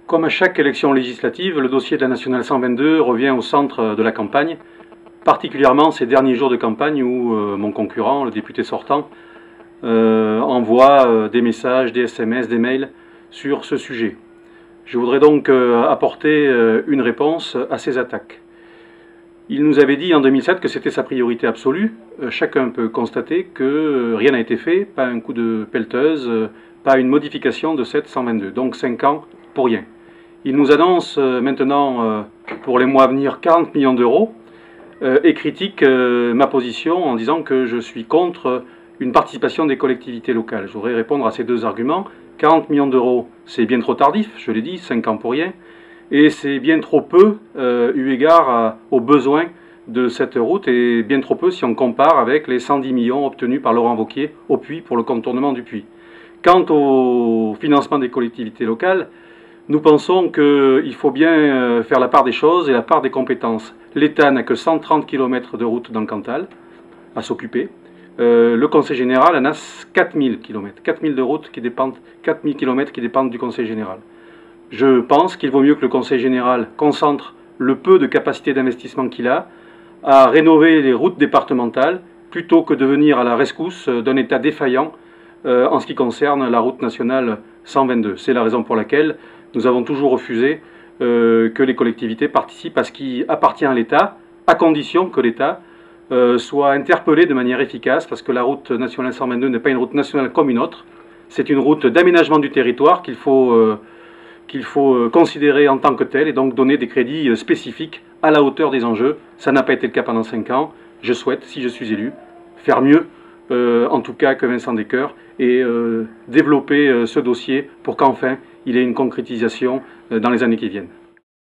Comme à chaque élection législative, le dossier de la Nationale 122 revient au centre de la campagne, particulièrement ces derniers jours de campagne où mon concurrent, le député sortant, envoie des messages, des SMS, des mails sur ce sujet. Je voudrais donc apporter une réponse à ces attaques. Il nous avait dit en 2007 que c'était sa priorité absolue. Chacun peut constater que rien n'a été fait, pas un coup de pelleteuse, pas une modification de cette 122. Donc 5 ans pour rien. Il nous annonce maintenant pour les mois à venir 40 millions d'euros et critique ma position en disant que je suis contre une participation des collectivités locales. Je voudrais répondre à ces deux arguments. 40 millions d'euros, c'est bien trop tardif, je l'ai dit, 5 ans pour rien, et c'est bien trop peu eu égard aux besoins de cette route, et bien trop peu si on compare avec les 110 millions obtenus par Laurent Wauquiez au Puy pour le contournement du Puy. Quant au financement des collectivités locales, nous pensons qu'il faut bien faire la part des choses et la part des compétences. L'État n'a que 130 km de route dans le Cantal à s'occuper. Le Conseil général en a 4000 km. 4000 de routes qui dépendent, 4000 km qui dépendent du Conseil général. Je pense qu'il vaut mieux que le Conseil général concentre le peu de capacité d'investissement qu'il a à rénover les routes départementales plutôt que de venir à la rescousse d'un État défaillant en ce qui concerne la route nationale 122. C'est la raison pour laquelle nous avons toujours refusé que les collectivités participent à ce qui appartient à l'État, à condition que l'État soit interpellé de manière efficace, parce que la route nationale 122 n'est pas une route nationale comme une autre. C'est une route d'aménagement du territoire qu'il faut considérer en tant que telle et donc donner des crédits spécifiques à la hauteur des enjeux. Ça n'a pas été le cas pendant 5 ans. Je souhaite, si je suis élu, faire mieux, en tout cas que Vincent Descoeur, et développer ce dossier pour qu'enfin il ait une concrétisation dans les années qui viennent.